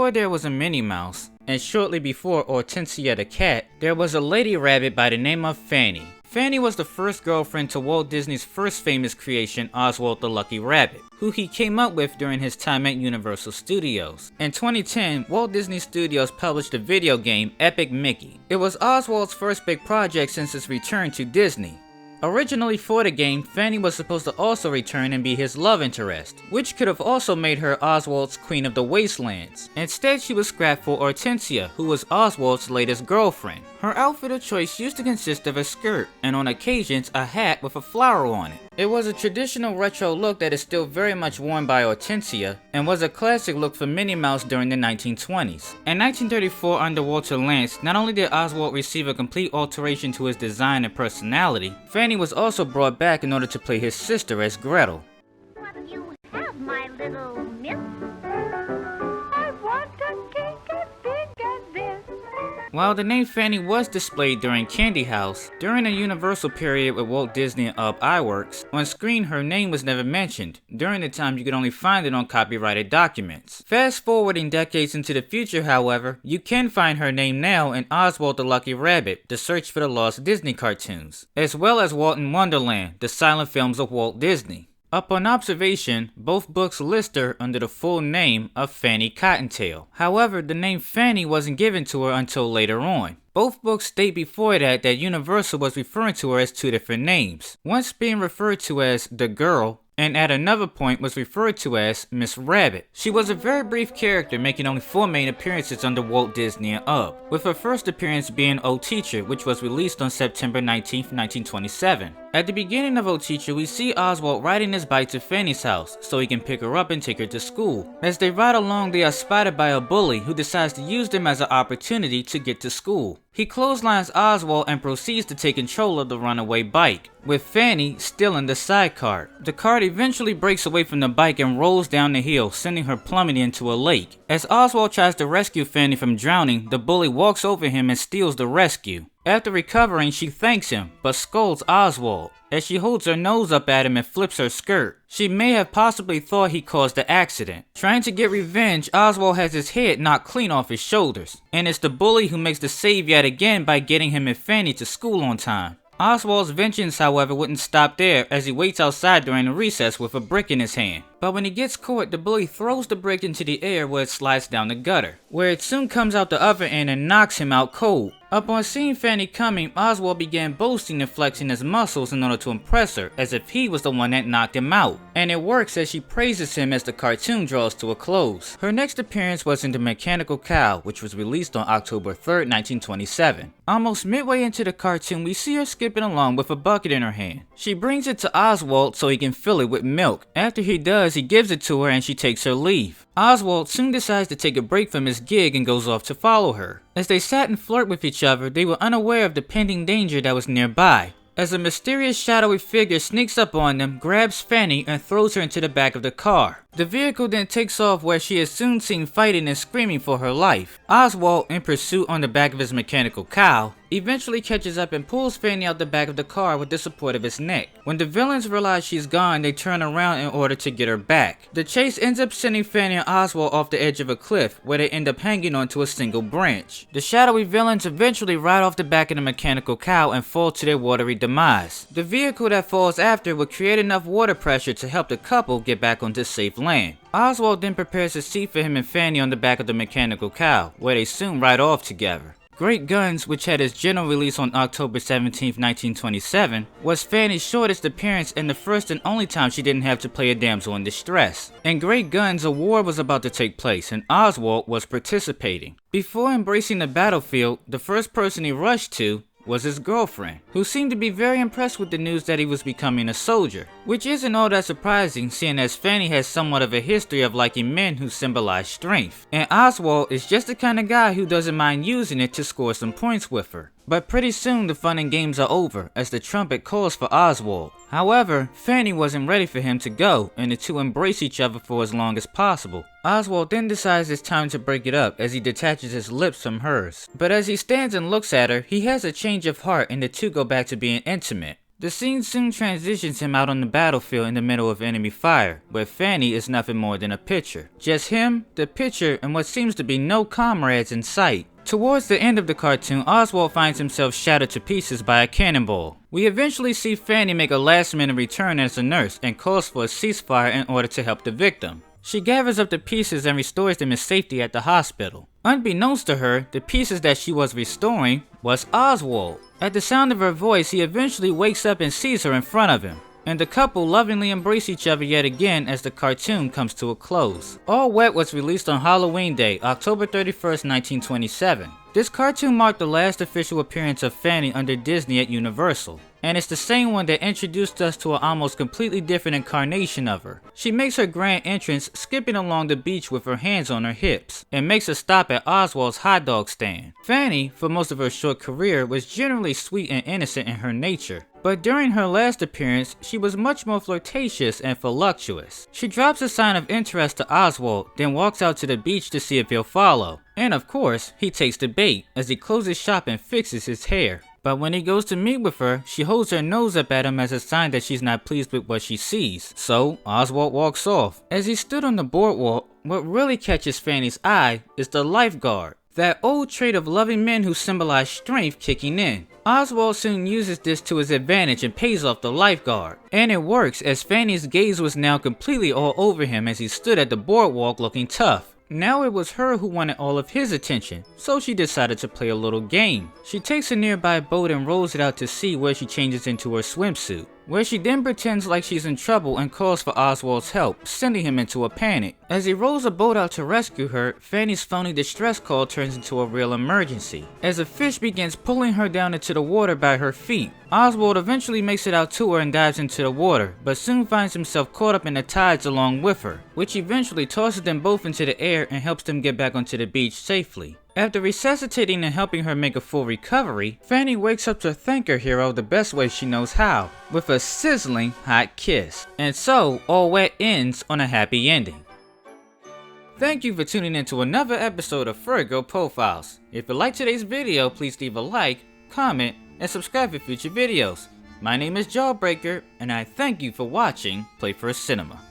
before there was a Minnie Mouse, and shortly before Hortensia the cat, there was a lady rabbit by the name of Fanny. Fanny was the first girlfriend to Walt Disney's first famous creation, Oswald the Lucky Rabbit, who he came up with during his time at Universal Studios. In 2010, Walt Disney Studios published the video game Epic Mickey. It was Oswald's first big project since his return to Disney. Originally for the game, Fanny was supposed to also return and be his love interest, which could have also made her Oswald's Queen of the Wastelands. Instead, she was scrapped for Hortensia, who was Oswald's latest girlfriend. Her outfit of choice used to consist of a skirt, and on occasions a hat with a flower on it. It was a traditional retro look that is still very much worn by Hortensia, and was a classic look for Minnie Mouse during the 1920s. In 1934, under Walter Lantz, not only did Oswald receive a complete alteration to his design and personality, Fanny was also brought back in order to play his sister as Gretel. What do you have, my little miss? I want a cake as big as this. While the name Fanny was displayed during Candy House, during the Universal period with Walt Disney and Ub Iwerks, on screen her name was never mentioned. During the time you could only find it on copyrighted documents. Fast forwarding decades into the future, however, you can find her name now in Oswald the Lucky Rabbit, The Search for the Lost Disney Cartoons, as well as Walt in Wonderland, the silent films of Walt Disney. Upon observation, both books list her under the full name of Fanny Cottontail. However, the name Fanny wasn't given to her until later on. Both books state before that Universal was referring to her as two different names, once being referred to as the girl, and at another point was referred to as Miss Rabbit. She was a very brief character, making only 4 main appearances under Walt Disney and Ub, with her first appearance being O Teacher, which was released on September 19, 1927. At the beginning of O Teacher, we see Oswald riding his bike to Fanny's house so he can pick her up and take her to school. As they ride along, they are spotted by a bully who decides to use them as an opportunity to get to school. He clotheslines Oswald and proceeds to take control of the runaway bike, with Fanny still in the side cart. The cart eventually breaks away from the bike and rolls down the hill, sending her plummeting into a lake. As Oswald tries to rescue Fanny from drowning, the bully walks over him and steals the rescue. After recovering, she thanks him, but scolds Oswald as she holds her nose up at him and flips her skirt. She may have possibly thought he caused the accident. Trying to get revenge, Oswald has his head knocked clean off his shoulders, and it's the bully who makes the save yet again by getting him and Fanny to school on time. Oswald's vengeance, however, wouldn't stop there, as he waits outside during the recess with a brick in his hand. But when he gets caught, the bully throws the brick into the air where it slides down the gutter, where it soon comes out the other end and knocks him out cold. Upon seeing Fanny coming, Oswald began boasting and flexing his muscles in order to impress her, as if he was the one that knocked him out. And it works, as she praises him as the cartoon draws to a close. Her next appearance was in The Mechanical Cow, which was released on October 3rd, 1927. Almost midway into the cartoon, we see her skipping along with a bucket in her hand. She brings it to Oswald so he can fill it with milk. After he does, he gives it to her and she takes her leave. Oswald soon decides to take a break from his gig and goes off to follow her. As they sat and flirt with each other, they were unaware of the pending danger that was nearby, as a mysterious shadowy figure sneaks up on them, grabs Fanny, and throws her into the back of the car. The vehicle then takes off, where she is soon seen fighting and screaming for her life. Oswald, in pursuit on the back of his mechanical cow, eventually catches up and pulls Fanny out the back of the car with the support of his neck. When the villains realize she's gone, they turn around in order to get her back. The chase ends up sending Fanny and Oswald off the edge of a cliff, where they end up hanging onto a single branch. The shadowy villains eventually ride off the back of the mechanical cow and fall to their watery demise. The vehicle that falls after will create enough water pressure to help the couple get back onto safe land. Oswald then prepares a seat for him and Fanny on the back of the mechanical cow, where they soon ride off together. Great Guns, which had its general release on October 17, 1927, was Fanny's shortest appearance and the first and only time she didn't have to play a damsel in distress. In Great Guns, a war was about to take place and Oswald was participating. Before embracing the battlefield, the first person he rushed to was his girlfriend, who seemed to be very impressed with the news that he was becoming a soldier, which isn't all that surprising, seeing as Fanny has somewhat of a history of liking men who symbolize strength, and Oswald is just the kind of guy who doesn't mind using it to score some points with her. But pretty soon the fun and games are over, as the trumpet calls for Oswald. However, Fanny wasn't ready for him to go, and the two embrace each other for as long as possible. Oswald then decides it's time to break it up, as he detaches his lips from hers. But as he stands and looks at her, he has a change of heart and the two go back to being intimate. The scene soon transitions him out on the battlefield in the middle of enemy fire, where Fanny is nothing more than a picture. Just him, the picture, and what seems to be no comrades in sight. Towards the end of the cartoon, Oswald finds himself shattered to pieces by a cannonball. We eventually see Fanny make a last-minute return as a nurse and calls for a ceasefire in order to help the victim. She gathers up the pieces and restores them in safety at the hospital. Unbeknownst to her, the pieces that she was restoring was Oswald. At the sound of her voice, he eventually wakes up and sees her in front of him, and the couple lovingly embrace each other yet again as the cartoon comes to a close. All Wet was released on Halloween Day, October 31st, 1927. This cartoon marked the last official appearance of Fanny under Disney at Universal, and it's the same one that introduced us to an almost completely different incarnation of her. She makes her grand entrance skipping along the beach with her hands on her hips, and makes a stop at Oswald's hot dog stand. Fanny, for most of her short career, was generally sweet and innocent in her nature, but during her last appearance, she was much more flirtatious and voluptuous. She drops a sign of interest to Oswald, then walks out to the beach to see if he'll follow. And of course, he takes the bait, as he closes shop and fixes his hair. But when he goes to meet with her, she holds her nose up at him as a sign that she's not pleased with what she sees. So, Oswald walks off. As he stood on the boardwalk, what really catches Fanny's eye is the lifeguard. That old trait of loving men who symbolize strength kicking in. Oswald soon uses this to his advantage and pays off the lifeguard. And it works, as Fanny's gaze was now completely all over him as he stood at the boardwalk looking tough. Now it was her who wanted all of his attention, so she decided to play a little game. She takes a nearby boat and rolls it out to sea, where she changes into her swimsuit, where she then pretends like she's in trouble and calls for Oswald's help, sending him into a panic. As he rolls a boat out to rescue her, Fanny's phony distress call turns into a real emergency, as a fish begins pulling her down into the water by her feet. Oswald eventually makes it out to her and dives into the water, but soon finds himself caught up in the tides along with her, which eventually tosses them both into the air and helps them get back onto the beach safely. After resuscitating and helping her make a full recovery, Fanny wakes up to thank her hero the best way she knows how, with a sizzling hot kiss. And so, All Wet ends on a happy ending. Thank you for tuning in to another episode of Furry Profiles. If you liked today's video, please leave a like, comment, and subscribe for future videos. My name is Jawbreaker, and I thank you for watching Playfur Cinema.